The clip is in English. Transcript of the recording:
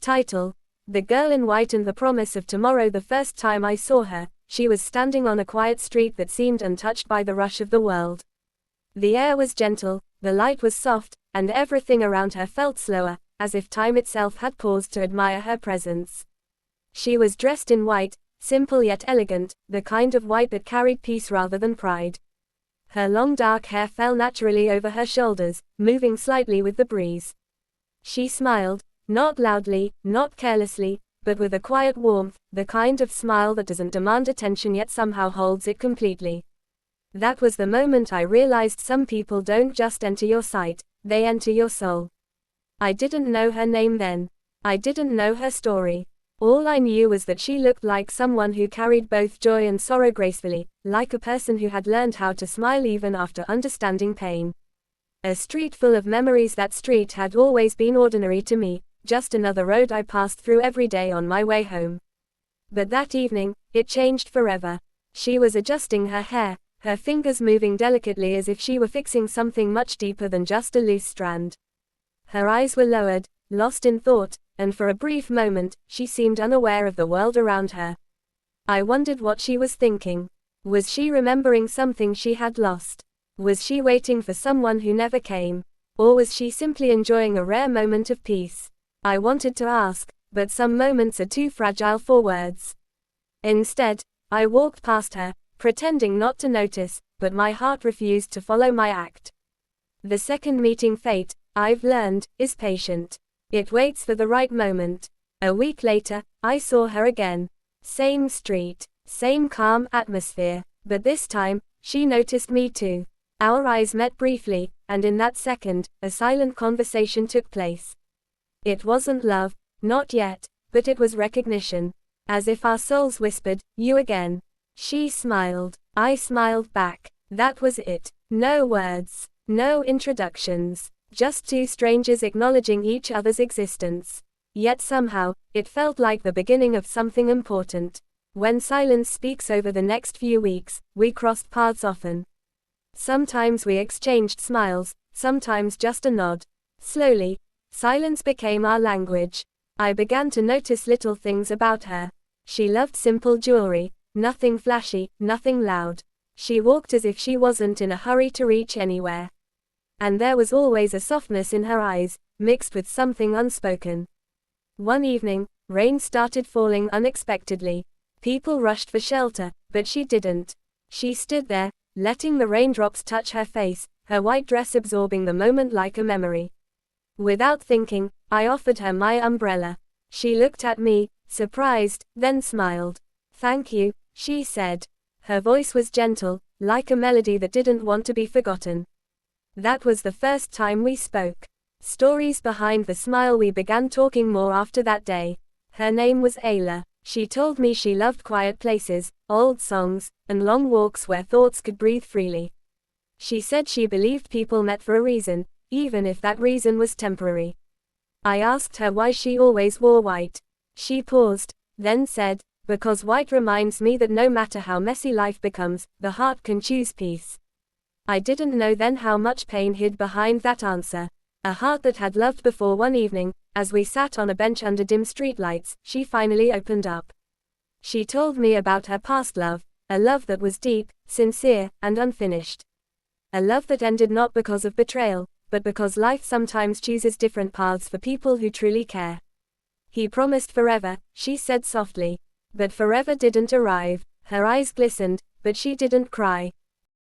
Title: The Girl in White and the Promise of Tomorrow. The first time I saw her, she was standing on a quiet street that seemed untouched by the rush of the world. The air was gentle, the light was soft, and everything around her felt slower, as if time itself had paused to admire her presence. She was dressed in white, simple yet elegant, the kind of white that carried peace rather than pride. Her long dark hair fell naturally over her shoulders, moving slightly with the breeze. She smiled, not loudly, not carelessly, but with a quiet warmth, the kind of smile that doesn't demand attention yet somehow holds it completely. That was the moment I realized some people don't just enter your sight, they enter your soul. I didn't know her name then. I didn't know her story. All I knew was that she looked like someone who carried both joy and sorrow gracefully, like a person who had learned how to smile even after understanding pain. A street full of memories. That street had always been ordinary to me, just another road I passed through every day on my way home. But that evening, it changed forever. She was adjusting her hair, her fingers moving delicately as if she were fixing something much deeper than just a loose strand. Her eyes were lowered, lost in thought, and for a brief moment, she seemed unaware of the world around her. I wondered what she was thinking. Was she remembering something she had lost? Was she waiting for someone who never came? Or was she simply enjoying a rare moment of peace? I wanted to ask, but some moments are too fragile for words. Instead, I walked past her, pretending not to notice, but my heart refused to follow my act. The second meeting, fate, I've learned, is patient. It waits for the right moment. A week later, I saw her again. Same street, same calm atmosphere, but this time, she noticed me too. Our eyes met briefly, and in that second, a silent conversation took place. It wasn't love, not yet, but it was recognition. As if our souls whispered, "You again." She smiled. I smiled back. That was it. No words, no introductions, just two strangers acknowledging each other's existence. Yet somehow, it felt like the beginning of something important. When silence speaks. Over the next few weeks, we crossed paths often. Sometimes we exchanged smiles, sometimes just a nod. Slowly, silence became our language. I began to notice little things about her. She loved simple jewelry, nothing flashy, nothing loud. She walked as if she wasn't in a hurry to reach anywhere. And there was always a softness in her eyes, mixed with something unspoken. One evening, rain started falling unexpectedly. People rushed for shelter, but she didn't. She stood there, letting the raindrops touch her face, her white dress absorbing the moment like a memory. Without thinking, I offered her my umbrella. She looked at me, surprised, then smiled. "Thank you," she said. Her voice was gentle, like a melody that didn't want to be forgotten. That was the first time we spoke. Stories behind the smile. We began talking more after that day. Her name was Ayla. She told me she loved quiet places, old songs, and long walks where thoughts could breathe freely. She said she believed people met for a reason, even if that reason was temporary. I asked her why she always wore white. She paused, then said, "Because white reminds me that no matter how messy life becomes, the heart can choose peace." I didn't know then how much pain hid behind that answer. A heart that had loved before. One evening, as we sat on a bench under dim streetlights, she finally opened up. She told me about her past love, a love that was deep, sincere, and unfinished. A love that ended not because of betrayal, but because life sometimes chooses different paths for people who truly care. "He promised forever," she said softly. But forever didn't arrive. Her eyes glistened, but she didn't cry.